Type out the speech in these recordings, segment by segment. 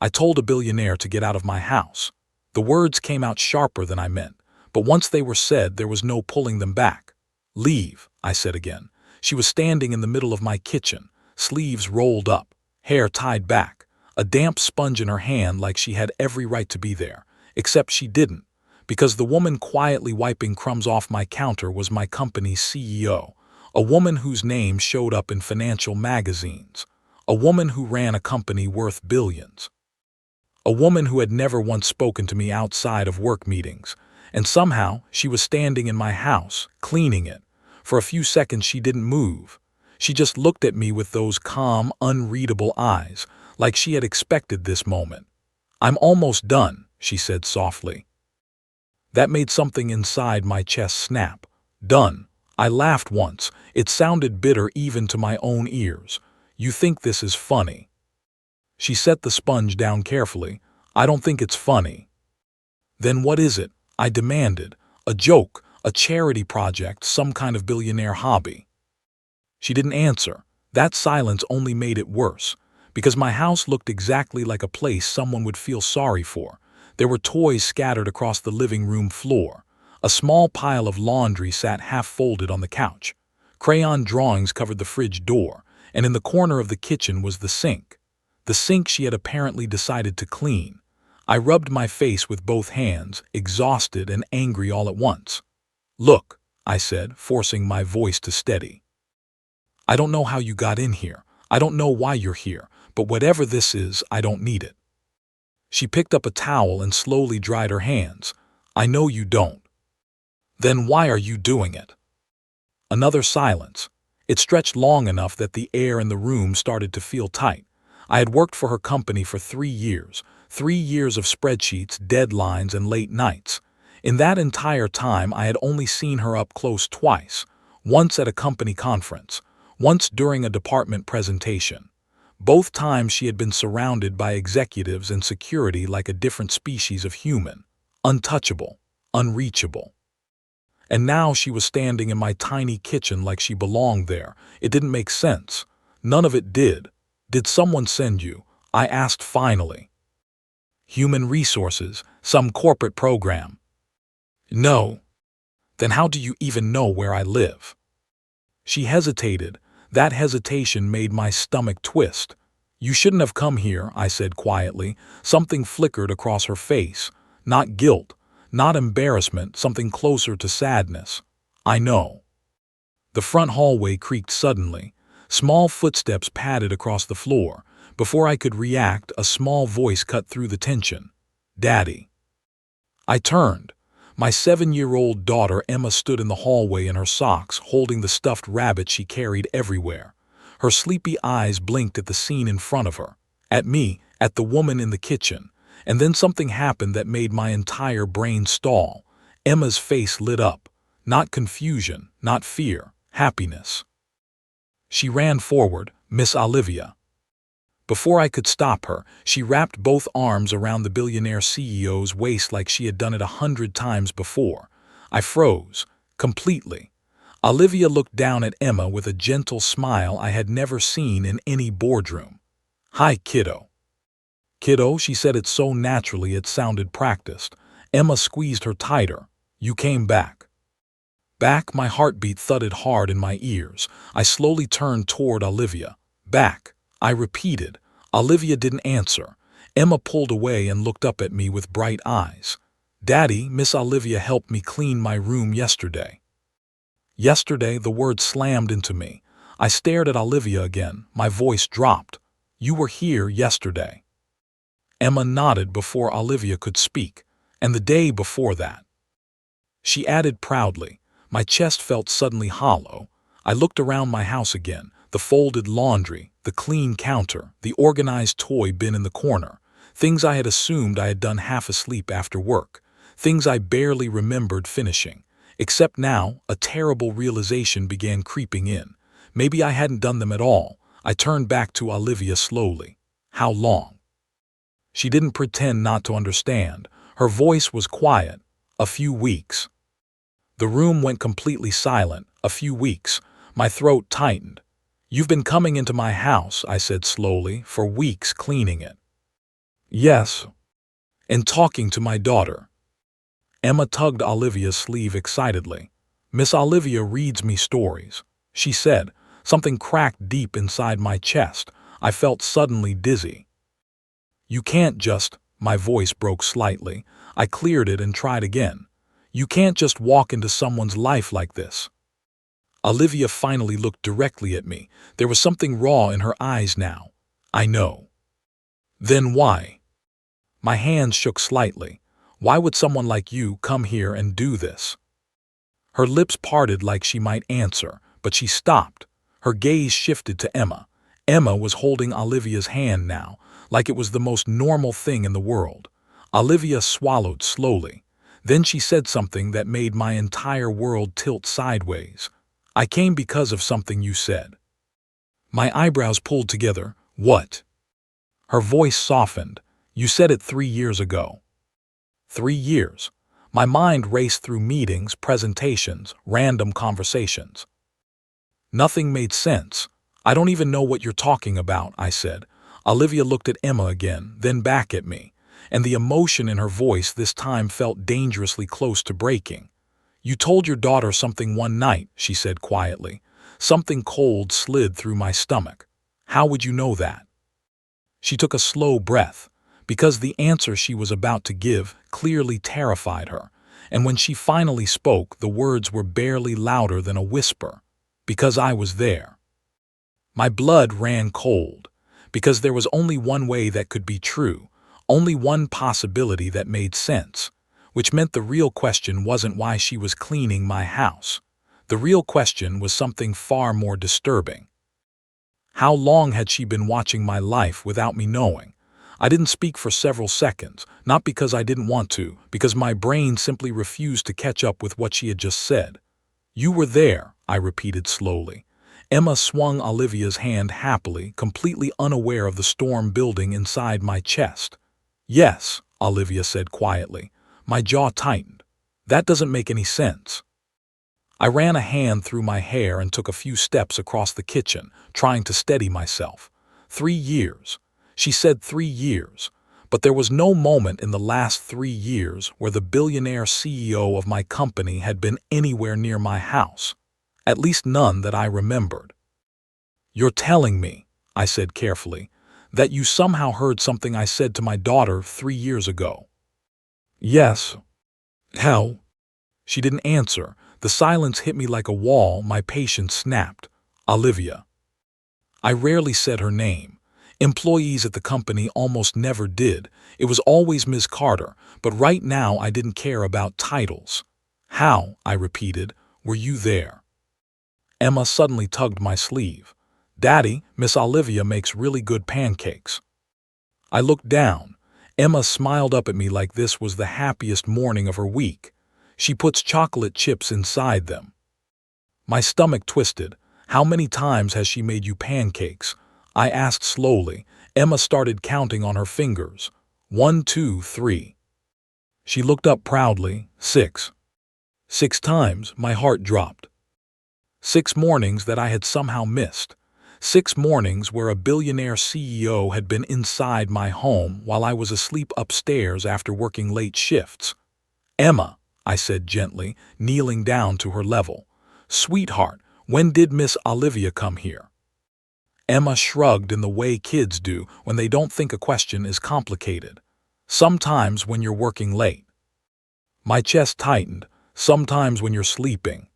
I told a billionaire to get out of my house. The words came out sharper than I meant, but once they were said, there was no pulling them back. Leave, I said again. She was standing in the middle of my kitchen, sleeves rolled up, hair tied back, a damp sponge in her hand like she had every right to be there, except she didn't, because the woman quietly wiping crumbs off my counter was my company's CEO, a woman whose name showed up in financial magazines, a woman who ran a company worth billions, a woman who had never once spoken to me outside of work meetings, and somehow she was standing in my house, cleaning it. For a few seconds she didn't move. She just looked at me with those calm, unreadable eyes, like she had expected this moment. "I'm almost done," she said softly. That made something inside my chest snap. Done. I laughed once. It sounded bitter even to my own ears. "You think this is funny?" She set the sponge down carefully. "I don't think it's funny." "Then what is it?" I demanded. "A joke, a charity project, some kind of billionaire hobby?" She didn't answer. That silence only made it worse, because my house looked exactly like a place someone would feel sorry for. There were toys scattered across the living room floor. A small pile of laundry sat half-folded on the couch. Crayon drawings covered the fridge door, and in the corner of the kitchen was the sink. The sink she had apparently decided to clean. I rubbed my face with both hands, exhausted and angry all at once. "Look," I said, forcing my voice to steady. "I don't know how you got in here. I don't know why you're here, but whatever this is, I don't need it." She picked up a towel and slowly dried her hands. "I know you don't." "Then why are you doing it?" Another silence. It stretched long enough that the air in the room started to feel tight. I had worked for her company for 3 years. 3 years of spreadsheets, deadlines, and late nights. In that entire time, I had only seen her up close twice. Once at a company conference, once during a department presentation. Both times she had been surrounded by executives and security like a different species of human. Untouchable, unreachable. And now she was standing in my tiny kitchen like she belonged there. It didn't make sense. None of it did. "Did someone send you?" I asked finally. "Human resources, some corporate program." "No." "Then how do you even know where I live?" She hesitated. That hesitation made my stomach twist. "You shouldn't have come here," I said quietly. Something flickered across her face. Not guilt, not embarrassment, something closer to sadness. "I know." The front hallway creaked suddenly. Small footsteps padded across the floor. Before I could react, a small voice cut through the tension. "Daddy." I turned. My 7-year-old daughter Emma stood in the hallway in her socks, holding the stuffed rabbit she carried everywhere. Her sleepy eyes blinked at the scene in front of her, at me, at the woman in the kitchen, and then something happened that made my entire brain stall. Emma's face lit up. Not confusion, not fear, happiness. She ran forward, "Miss Olivia." Before I could stop her, she wrapped both arms around the billionaire CEO's waist like she had done it 100 times before. I froze, completely. Olivia looked down at Emma with a gentle smile I had never seen in any boardroom. "Hi, kiddo." "Kiddo," she said it so naturally it sounded practiced. Emma squeezed her tighter. "You came back." Back, my heartbeat thudded hard in my ears. I slowly turned toward Olivia. "Back," I repeated. Olivia didn't answer. Emma pulled away and looked up at me with bright eyes. "Daddy, Miss Olivia helped me clean my room yesterday." Yesterday, the word slammed into me. I stared at Olivia again. My voice dropped. "You were here yesterday." Emma nodded before Olivia could speak. "And the day before that." She added proudly. My chest felt suddenly hollow. I looked around my house again. The folded laundry, the clean counter, the organized toy bin in the corner. Things I had assumed I had done half asleep after work. Things I barely remembered finishing. Except now, a terrible realization began creeping in. Maybe I hadn't done them at all. I turned back to Olivia slowly. "How long?" She didn't pretend not to understand. Her voice was quiet. "A few weeks." The room went completely silent. "A few weeks." My throat tightened. "You've been coming into my house," I said slowly, "for weeks cleaning it." Yes, and talking to my daughter. Emma tugged Olivia's sleeve excitedly. Miss Olivia reads me stories, she said. Something cracked deep inside my chest. I felt suddenly dizzy. You can't just, my voice broke slightly. I cleared it and tried again. You can't just walk into someone's life like this. Olivia finally looked directly at me. There was something raw in her eyes now. I know. Then why? My hands shook slightly. Why would someone like you come here and do this? Her lips parted like she might answer, but she stopped. Her gaze shifted to Emma. Emma was holding Olivia's hand now, like it was the most normal thing in the world. Olivia swallowed slowly. Then she said something that made my entire world tilt sideways. I came because of something you said. My eyebrows pulled together. What? Her voice softened. You said it 3 years ago. 3 years. My mind raced through meetings, presentations, random conversations. Nothing made sense. I don't even know what you're talking about, I said. Olivia looked at Emma again, then back at me, and the emotion in her voice this time felt dangerously close to breaking. You told your daughter something one night, she said quietly. Something cold slid through my stomach. How would you know that? She took a slow breath, because the answer she was about to give clearly terrified her, and when she finally spoke, the words were barely louder than a whisper. Because I was there. My blood ran cold, because there was only one way that could be true, only one possibility that made sense, which meant the real question wasn't why she was cleaning my house. The real question was something far more disturbing. How long had she been watching my life without me knowing? I didn't speak for several seconds, not because I didn't want to, because my brain simply refused to catch up with what she had just said. You were there, I repeated slowly. Emma swung Olivia's hand happily, completely unaware of the storm building inside my chest. Yes, Olivia said quietly. My jaw tightened. That doesn't make any sense. I ran a hand through my hair and took a few steps across the kitchen, trying to steady myself. 3 years. She said 3 years. But there was no moment in the last 3 years where the billionaire CEO of my company had been anywhere near my house. At least none that I remembered. You're telling me, I said carefully, that you somehow heard something I said to my daughter 3 years ago. Yes. How? She didn't answer. The silence hit me like a wall. My patience snapped. Olivia. I rarely said her name. Employees at the company almost never did. It was always Ms. Carter, but right now I didn't care about titles. How, I repeated, were you there? Emma suddenly tugged my sleeve. Daddy, Miss Olivia makes really good pancakes. I looked down. Emma smiled up at me like this was the happiest morning of her week. She puts chocolate chips inside them. My stomach twisted. How many times has she made you pancakes? I asked slowly. Emma started counting on her fingers. 1, 2, 3. She looked up proudly. 6. 6 times. My heart dropped. 6 mornings that I had somehow missed. 6 mornings where a billionaire CEO had been inside my home while I was asleep upstairs after working late shifts. Emma, I said gently, kneeling down to her level. Sweetheart, when did Miss Olivia come here? Emma shrugged in the way kids do when they don't think a question is complicated. Sometimes when you're working late. My chest tightened. Sometimes when you're sleeping.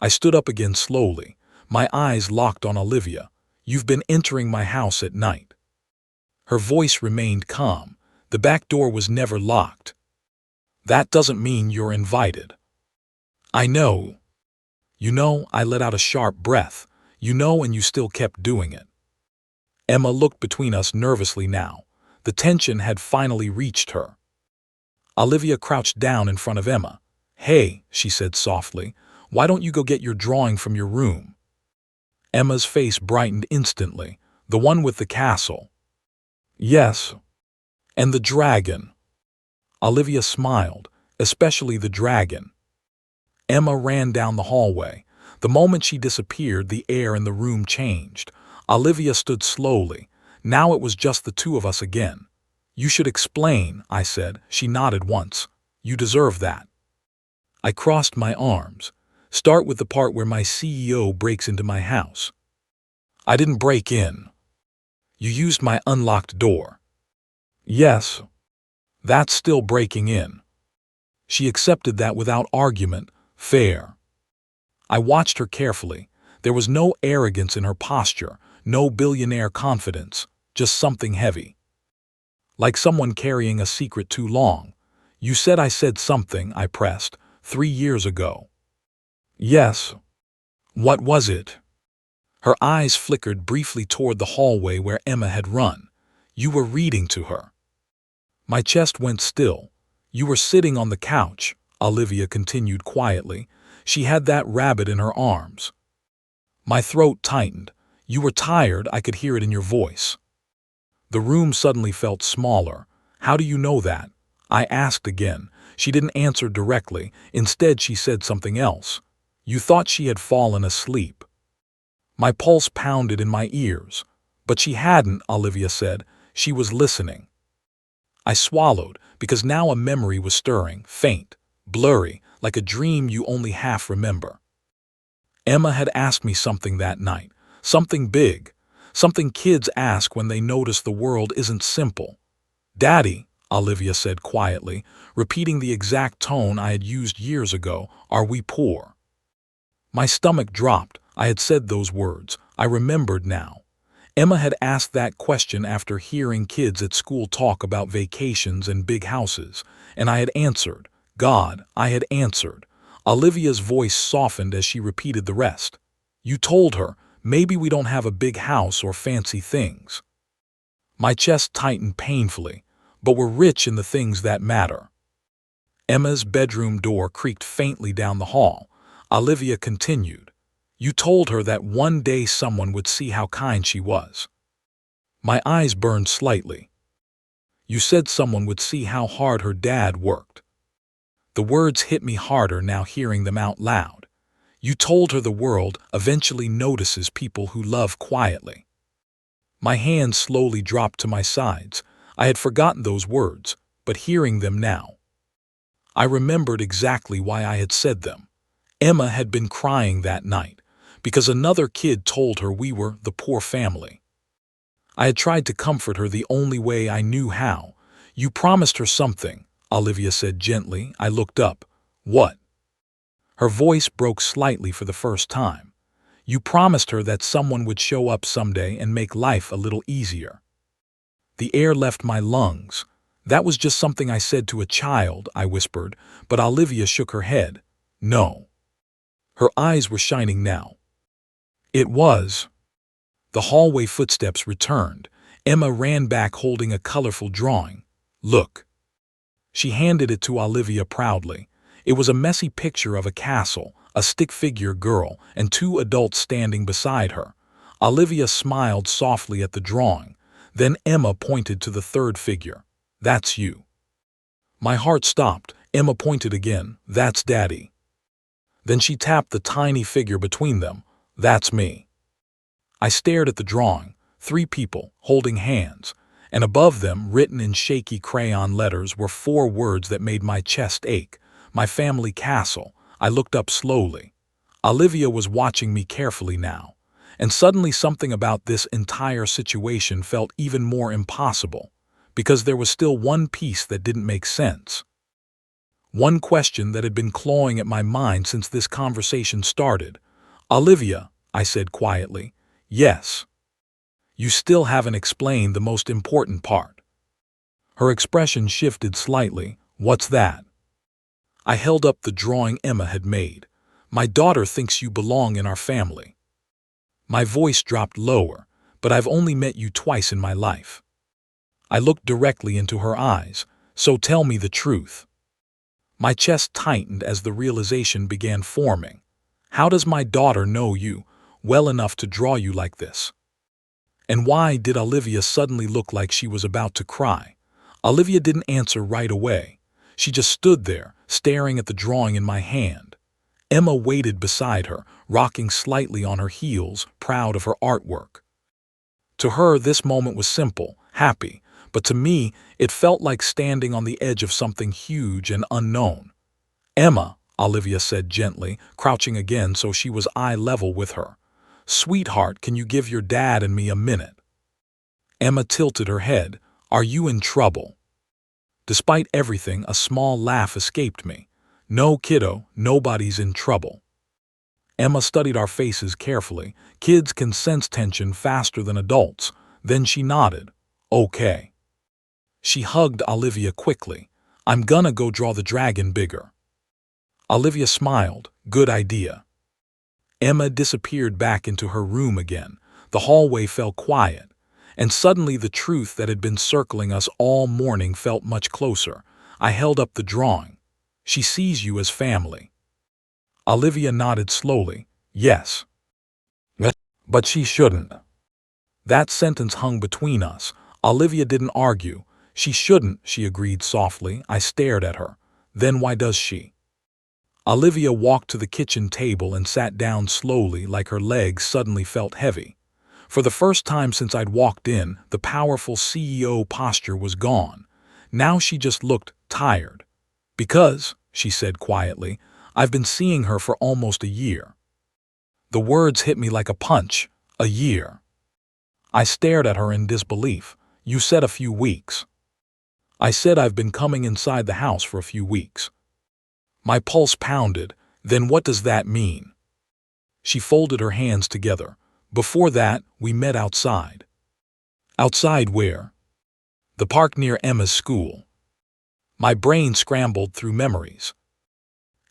I stood up again slowly. My eyes locked on Olivia. You've been entering my house at night. Her voice remained calm. The back door was never locked. That doesn't mean you're invited. I know. You know, I let out a sharp breath. You know, and you still kept doing it. Emma looked between us nervously now. The tension had finally reached her. Olivia crouched down in front of Emma. Hey, she said softly, why don't you go get your drawing from your room? Emma's face brightened instantly. The one with the castle. Yes. And the dragon. Olivia smiled, especially the dragon. Emma ran down the hallway. The moment she disappeared, the air in the room changed. Olivia stood slowly. Now it was just the two of us again. You should explain, I said. She nodded once. You deserve that. I crossed my arms. Start with the part where my CEO breaks into my house. I didn't break in. You used my unlocked door. Yes. That's still breaking in. She accepted that without argument. Fair. I watched her carefully. There was no arrogance in her posture, no billionaire confidence, just something heavy. Like someone carrying a secret too long. You said I said something, I pressed, 3 years ago. Yes. What was it? Her eyes flickered briefly toward the hallway where Emma had run. You were reading to her. My chest went still. You were sitting on the couch, Olivia continued quietly. She had that rabbit in her arms. My throat tightened. You were tired, I could hear it in your voice. The room suddenly felt smaller. How do you know that? I asked again. She didn't answer directly. Instead, she said something else. You thought she had fallen asleep. My pulse pounded in my ears. But she hadn't, Olivia said. She was listening. I swallowed, because now a memory was stirring, faint, blurry, like a dream you only half remember. Emma had asked me something that night, something big, something kids ask when they notice the world isn't simple. Daddy, Olivia said quietly, repeating the exact tone I had used years ago, are we poor? My stomach dropped. I had said those words. I remembered now. Emma had asked that question after hearing kids at school talk about vacations and big houses, and I had answered. God, I had answered. Olivia's voice softened as she repeated the rest. You told her, maybe we don't have a big house or fancy things. My chest tightened painfully, but we're rich in the things that matter. Emma's bedroom door creaked faintly down the hall. Olivia continued. You told her that one day someone would see how kind she was. My eyes burned slightly. You said someone would see how hard her dad worked. The words hit me harder now hearing them out loud. You told her the world eventually notices people who love quietly. My hands slowly dropped to my sides. I had forgotten those words, but hearing them now. I remembered exactly why I had said them. Emma had been crying that night, because another kid told her we were the poor family. I had tried to comfort her the only way I knew how. You promised her something, Olivia said gently. I looked up. What? Her voice broke slightly for the first time. You promised her that someone would show up someday and make life a little easier. The air left my lungs. That was just something I said to a child, I whispered, but Olivia shook her head. No. Her eyes were shining now. It was. The hallway footsteps returned. Emma ran back holding a colorful drawing. Look. She handed it to Olivia proudly. It was a messy picture of a castle, a stick-figure girl, and 2 adults standing beside her. Olivia smiled softly at the drawing. Then Emma pointed to the 3rd figure. That's you. My heart stopped. Emma pointed again. That's Daddy. Then she tapped the tiny figure between them. That's me. I stared at the drawing, 3 people, holding hands, and above them, written in shaky crayon letters, were 4 words that made my chest ache. My family castle. I looked up slowly. Olivia was watching me carefully now, and suddenly something about this entire situation felt even more impossible, because there was still one piece that didn't make sense. One question that had been clawing at my mind since this conversation started. Olivia, I said quietly. Yes. You still haven't explained the most important part. Her expression shifted slightly. What's that? I held up the drawing Emma had made. My daughter thinks you belong in our family. My voice dropped lower, but I've only met you twice in my life. I looked directly into her eyes. So tell me the truth. My chest tightened as the realization began forming. How does my daughter know you well enough to draw you like this? And why did Olivia suddenly look like she was about to cry? Olivia didn't answer right away. She just stood there, staring at the drawing in my hand. Emma waited beside her, rocking slightly on her heels, proud of her artwork. To her, this moment was simple, happy, but to me, it felt like standing on the edge of something huge and unknown. "Emma," Olivia said gently, crouching again so she was eye level with her. "Sweetheart, can you give your dad and me a minute?" Emma tilted her head. "Are you in trouble?" Despite everything, a small laugh escaped me. "No, kiddo, nobody's in trouble." Emma studied our faces carefully. Kids can sense tension faster than adults. Then she nodded. "Okay." She hugged Olivia quickly. "I'm gonna go draw the dragon bigger." Olivia smiled. "Good idea." Emma disappeared back into her room again. The hallway fell quiet, and suddenly the truth that had been circling us all morning felt much closer. I held up the drawing. "She sees you as family." Olivia nodded slowly. "Yes. But she shouldn't." That sentence hung between us. Olivia didn't argue. "She shouldn't," she agreed softly. I stared at her. "Then why does she?" Olivia walked to the kitchen table and sat down slowly, like her legs suddenly felt heavy. For the first time since I'd walked in, the powerful CEO posture was gone. Now she just looked tired. "Because," she said quietly, "I've been seeing her for almost a year." The words hit me like a punch. A year. I stared at her in disbelief. "You said a few weeks." "I said I've been coming inside the house for a few weeks." My pulse pounded. "Then what does that mean?" She folded her hands together. "Before that, we met outside." "Outside where?" "The park near Emma's school." My brain scrambled through memories.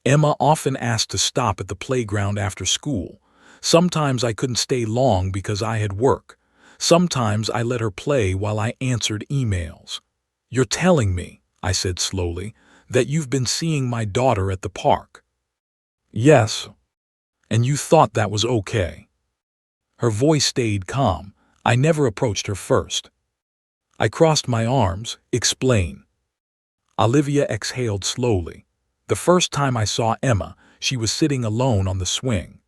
Emma often asked to stop at the playground after school. Sometimes I couldn't stay long because I had work. Sometimes I let her play while I answered emails. "You're telling me," I said slowly, "that you've been seeing my daughter at the park?" "Yes." "And you thought that was okay?" Her voice stayed calm. "I never approached her first." I crossed my arms. "Explain." Olivia exhaled slowly. "The first time I saw Emma, she was sitting alone on the swing."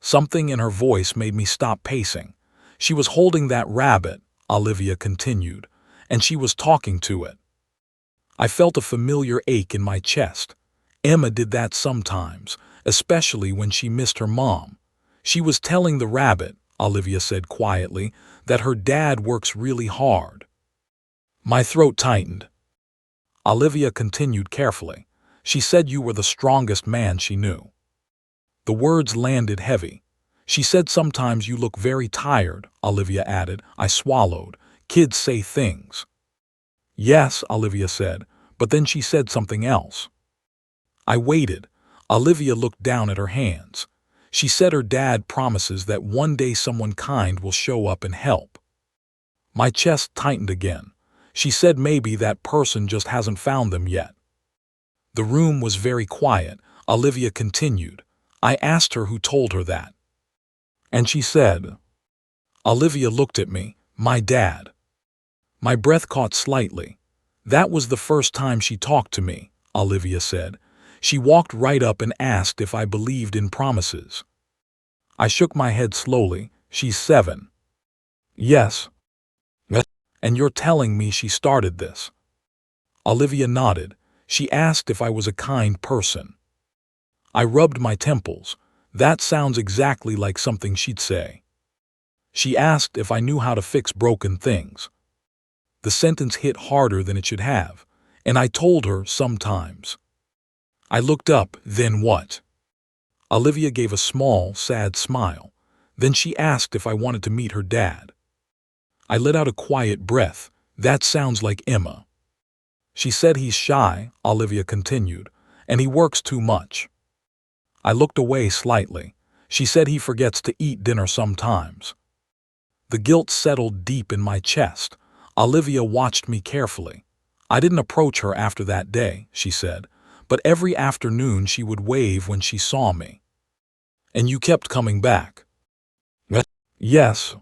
Something in her voice made me stop pacing. "She was holding that rabbit," Olivia continued, "and she was talking to it." I felt a familiar ache in my chest. Emma did that sometimes, especially when she missed her mom. "She was telling the rabbit," Olivia said quietly, "that her dad works really hard." My throat tightened. Olivia continued carefully. "She said you were the strongest man she knew." The words landed heavy. "She said sometimes you look very tired," Olivia added. I swallowed. "Kids say things." "Yes," Olivia said, "but then she said something else." I waited. Olivia looked down at her hands. "She said her dad promises that one day someone kind will show up and help." My chest tightened again. "She said maybe that person just hasn't found them yet." The room was very quiet. Olivia continued. "I asked her who told her that. And she said." Olivia looked at me. "My dad." My breath caught slightly. "That was the first time she talked to me," Olivia said. "She walked right up and asked if I believed in promises." I shook my head slowly. "She's 7. "Yes." "And you're telling me she started this?" Olivia nodded. "She asked if I was a kind person." I rubbed my temples. That sounds exactly like something she'd say. "She asked if I knew how to fix broken things." The sentence hit harder than it should have, and I told her sometimes. I looked up. "Then what?" Olivia gave a small, sad smile. "Then she asked if I wanted to meet her dad." I let out a quiet breath. "That sounds like Emma." "She said he's shy," Olivia continued, "and he works too much." I looked away slightly. "She said he forgets to eat dinner sometimes." The guilt settled deep in my chest. Olivia watched me carefully. "I didn't approach her after that day," she said, "but every afternoon she would wave when she saw me." "And you kept coming back?" "Yes."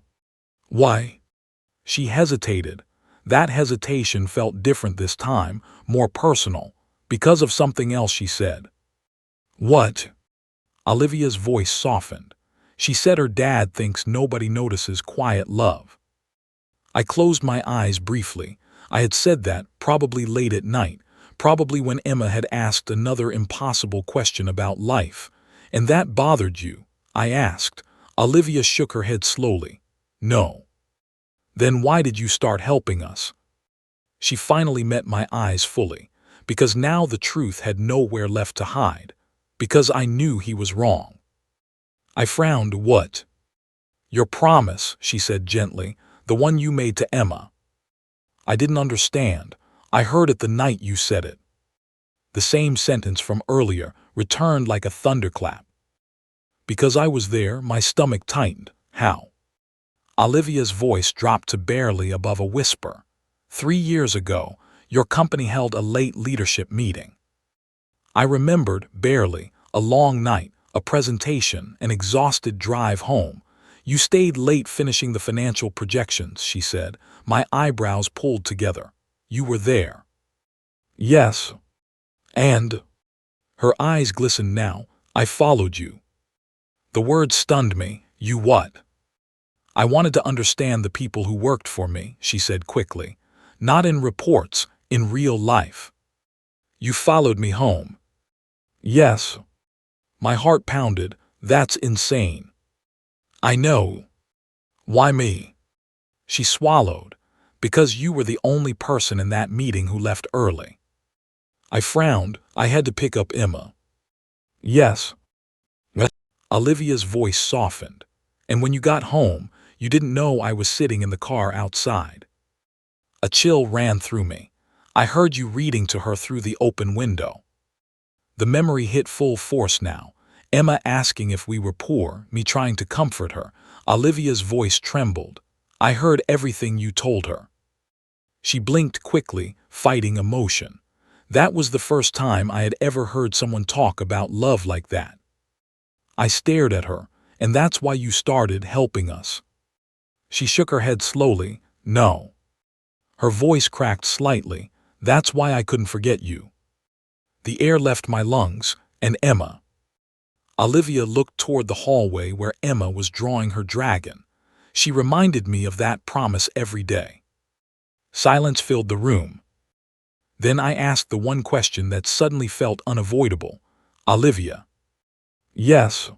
"Why?" She hesitated. That hesitation felt different this time, more personal, because of something else she said. "What?" Olivia's voice softened. "She said her dad thinks nobody notices quiet love." I closed my eyes briefly. I had said that, probably late at night, probably when Emma had asked another impossible question about life. And that bothered you? I asked. Olivia shook her head slowly. No. Then why did you start helping us? She finally met my eyes fully, because now the truth had nowhere left to hide, because I knew he was wrong. I frowned. What? Your promise, she said gently, the one you made to Emma. I didn't understand. I heard it the night you said it. The same sentence from earlier returned like a thunderclap. Because I was there, my stomach tightened. How? Olivia's voice dropped to barely above a whisper. 3 years ago, your company held a late leadership meeting. I remembered, barely, a long night, a presentation, an exhausted drive home. You stayed late finishing the financial projections, she said, my eyebrows pulled together. You were there. Yes. And? Her eyes glistened now. I followed you. The word stunned me. You what? I wanted to understand the people who worked for me, she said quickly. Not in reports, in real life. You followed me home. Yes. My heart pounded. That's insane. I know. Why me? She swallowed. Because you were the only person in that meeting who left early. I frowned. I had to pick up Emma. Yes. Olivia's voice softened. And when you got home, you didn't know I was sitting in the car outside. A chill ran through me. I heard you reading to her through the open window. The memory hit full force now. Emma asking if we were poor, me trying to comfort her. Olivia's voice trembled. I heard everything you told her. She blinked quickly, fighting emotion. That was the first time I had ever heard someone talk about love like that. I stared at her, and that's why you started helping us. She shook her head slowly. No. Her voice cracked slightly. That's why I couldn't forget you. The air left my lungs, and Emma. Olivia looked toward the hallway where Emma was drawing her dragon. She reminded me of that promise every day. Silence filled the room. Then I asked the one question that suddenly felt unavoidable. Olivia. Yes.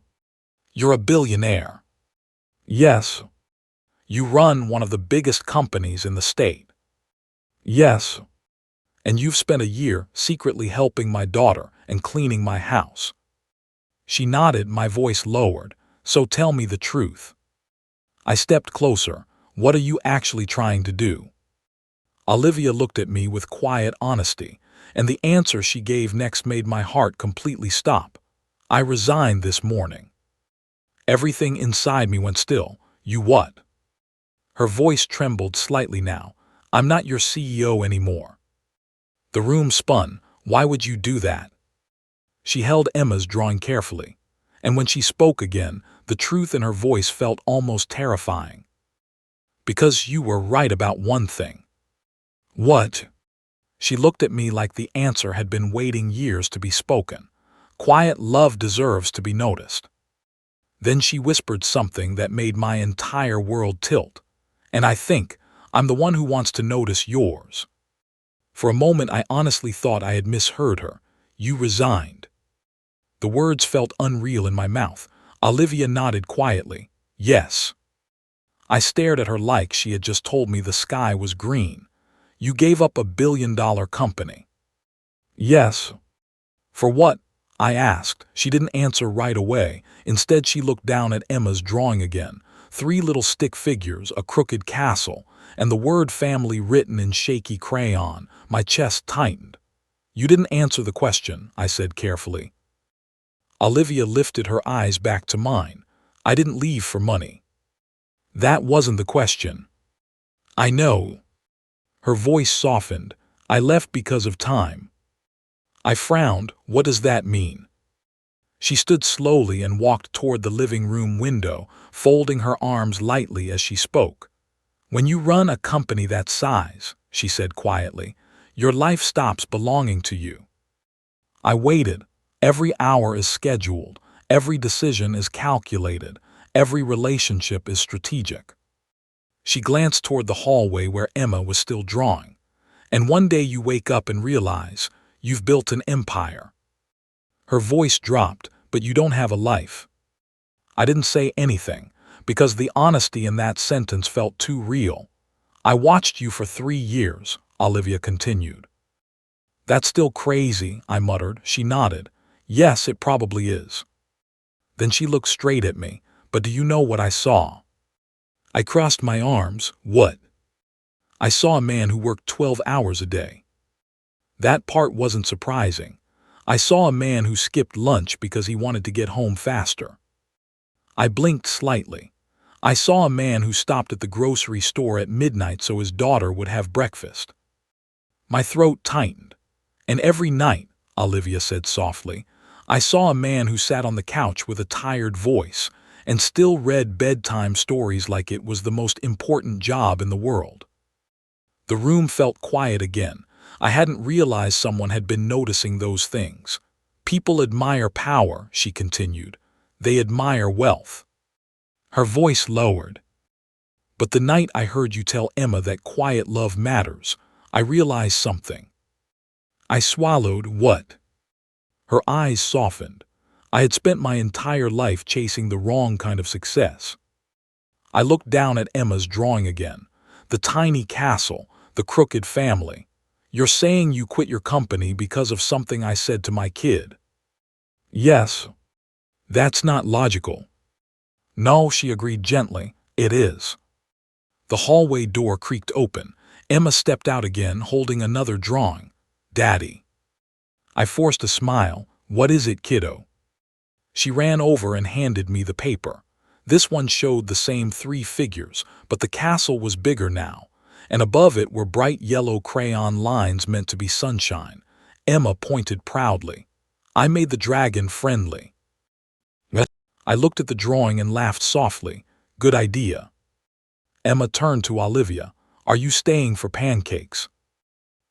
You're a billionaire. Yes. You run one of the biggest companies in the state. Yes. And you've spent a year secretly helping my daughter and cleaning my house. She nodded, my voice lowered. So tell me the truth. I stepped closer. What are you actually trying to do? Olivia looked at me with quiet honesty, and the answer she gave next made my heart completely stop. I resigned this morning. Everything inside me went still. You what? Her voice trembled slightly now. I'm not your CEO anymore. The room spun. Why would you do that? She held Emma's drawing carefully, and when she spoke again, the truth in her voice felt almost terrifying. Because you were right about one thing. What? She looked at me like the answer had been waiting years to be spoken. Quiet love deserves to be noticed. Then she whispered something that made my entire world tilt. And I think I'm the one who wants to notice yours. For a moment I honestly thought I had misheard her. You resigned. The words felt unreal in my mouth. Olivia nodded quietly. Yes. I stared at her like she had just told me the sky was green. You gave up a billion-dollar company. Yes. For what? I asked. She didn't answer right away. Instead, she looked down at Emma's drawing again. 3 little stick figures, a crooked castle, and the word family written in shaky crayon. My chest tightened. You didn't answer the question, I said carefully. Olivia lifted her eyes back to mine. I didn't leave for money. That wasn't the question. I know. Her voice softened. I left because of time. I frowned. What does that mean? She stood slowly and walked toward the living room window, folding her arms lightly as she spoke. When you run a company that size, she said quietly, your life stops belonging to you. I waited. Every hour is scheduled. Every decision is calculated. Every relationship is strategic. She glanced toward the hallway where Emma was still drawing. And one day you wake up and realize you've built an empire. Her voice dropped, but you don't have a life. I didn't say anything, because the honesty in that sentence felt too real. I watched you for 3 years, Olivia continued. That's still crazy, I muttered. She nodded. Yes, it probably is. Then she looked straight at me. But do you know what I saw? I crossed my arms. What? I saw a man who worked 12 hours a day. That part wasn't surprising. I saw a man who skipped lunch because he wanted to get home faster. I blinked slightly. I saw a man who stopped at the grocery store at midnight so his daughter would have breakfast. My throat tightened. And every night, Olivia said softly, I saw a man who sat on the couch with a tired voice and still read bedtime stories like it was the most important job in the world. The room felt quiet again. I hadn't realized someone had been noticing those things. People admire power, she continued. They admire wealth. Her voice lowered. But the night I heard you tell Emma that quiet love matters, I realized something. I swallowed. What? Her eyes softened. I had spent my entire life chasing the wrong kind of success. I looked down at Emma's drawing again. The tiny castle, the crooked family. You're saying you quit your company because of something I said to my kid? Yes. That's not logical. No, she agreed gently. It is. The hallway door creaked open. Emma stepped out again, holding another drawing. Daddy. I forced a smile. What is it, kiddo? She ran over and handed me the paper. This one showed the same 3 figures, but the castle was bigger now, and above it were bright yellow crayon lines meant to be sunshine. Emma pointed proudly. I made the dragon friendly. I looked at the drawing and laughed softly. Good idea. Emma turned to Olivia. Are you staying for pancakes?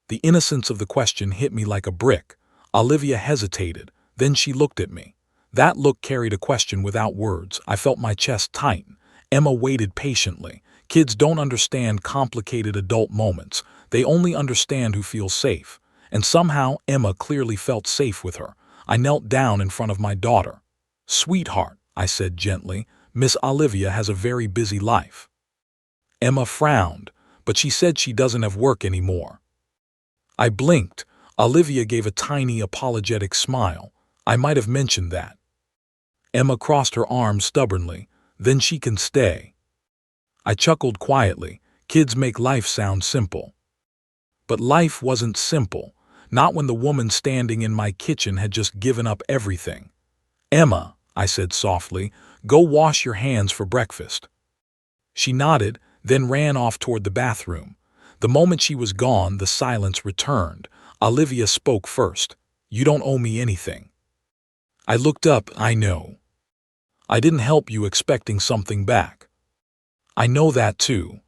The innocence of the question hit me like a brick. Olivia hesitated. Then she looked at me. That look carried a question without words. I felt my chest tighten. Emma waited patiently. Kids don't understand complicated adult moments. They only understand who feels safe. And somehow Emma clearly felt safe with her. I knelt down in front of my daughter. Sweetheart, I said gently, Miss Olivia has a very busy life. Emma frowned, but she said she doesn't have work anymore. I blinked. Olivia gave a tiny apologetic smile. I might have mentioned that. Emma crossed her arms stubbornly. Then she can stay. I chuckled quietly. Kids make life sound simple. But life wasn't simple, not when the woman standing in my kitchen had just given up everything. Emma, I said softly, go wash your hands for breakfast. She nodded, then ran off toward the bathroom. The moment she was gone, the silence returned. Olivia spoke first. You don't owe me anything. I looked up. I know. I didn't help you expecting something back. I know that too.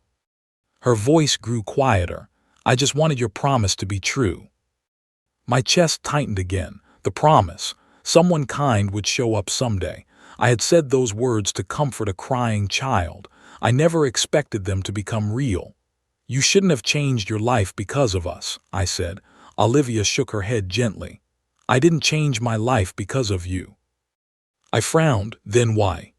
Her voice grew quieter. I just wanted your promise to be true. My chest tightened again. The promise. Someone kind would show up someday. I had said those words to comfort a crying child. I never expected them to become real. You shouldn't have changed your life because of us, I said. Olivia shook her head gently. I didn't change my life because of you. I frowned. Then why?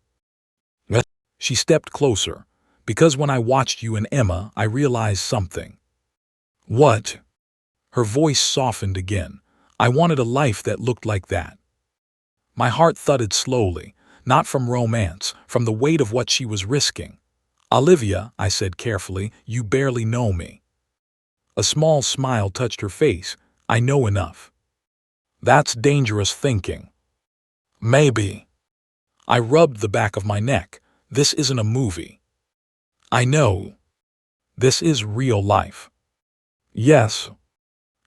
She stepped closer. Because when I watched you and Emma, I realized something. What? Her voice softened again. I wanted a life that looked like that. My heart thudded slowly, not from romance, from the weight of what she was risking. Olivia, I said carefully, you barely know me. A small smile touched her face. I know enough. That's dangerous thinking. Maybe. I rubbed the back of my neck. This isn't a movie. I know. This is real life. Yes.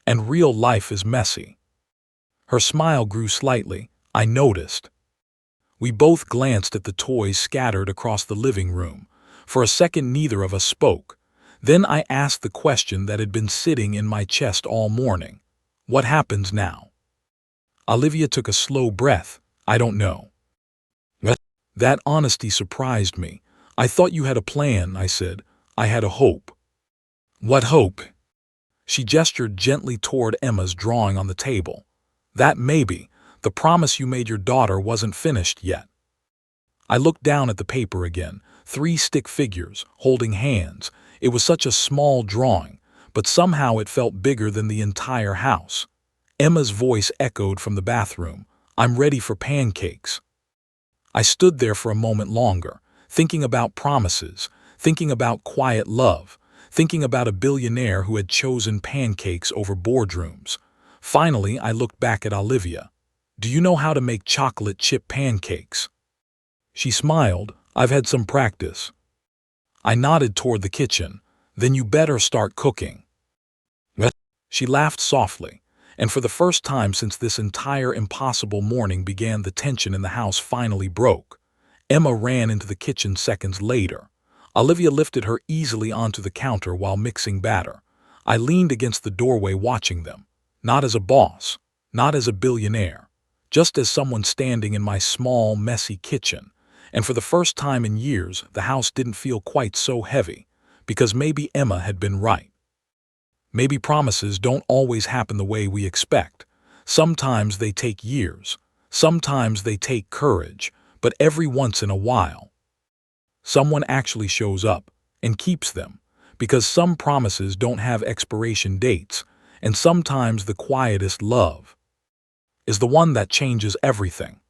And real life is messy. Her smile grew slightly. I noticed. We both glanced at the toys scattered across the living room. For a second, neither of us spoke. Then I asked the question that had been sitting in my chest all morning. What happens now? Olivia took a slow breath. I don't know. That honesty surprised me. I thought you had a plan, I said. I had a hope. What hope? She gestured gently toward Emma's drawing on the table. That maybe, the promise you made your daughter wasn't finished yet. I looked down at the paper again, 3 stick figures, holding hands. It was such a small drawing, but somehow it felt bigger than the entire house. Emma's voice echoed from the bathroom. I'm ready for pancakes. I stood there for a moment longer, thinking about promises, thinking about quiet love, thinking about a billionaire who had chosen pancakes over boardrooms. Finally, I looked back at Olivia. Do you know how to make chocolate chip pancakes? She smiled. I've had some practice. I nodded toward the kitchen. Then you better start cooking. What? She laughed softly, and for the first time since this entire impossible morning began, the tension in the house finally broke. Emma ran into the kitchen seconds later. Olivia lifted her easily onto the counter while mixing batter. I leaned against the doorway watching them, not as a boss, not as a billionaire, just as someone standing in my small, messy kitchen. And for the first time in years, the house didn't feel quite so heavy, because maybe Emma had been right. Maybe promises don't always happen the way we expect. Sometimes they take years, sometimes they take courage, but every once in a while, someone actually shows up and keeps them, because some promises don't have expiration dates, and sometimes the quietest love is the one that changes everything.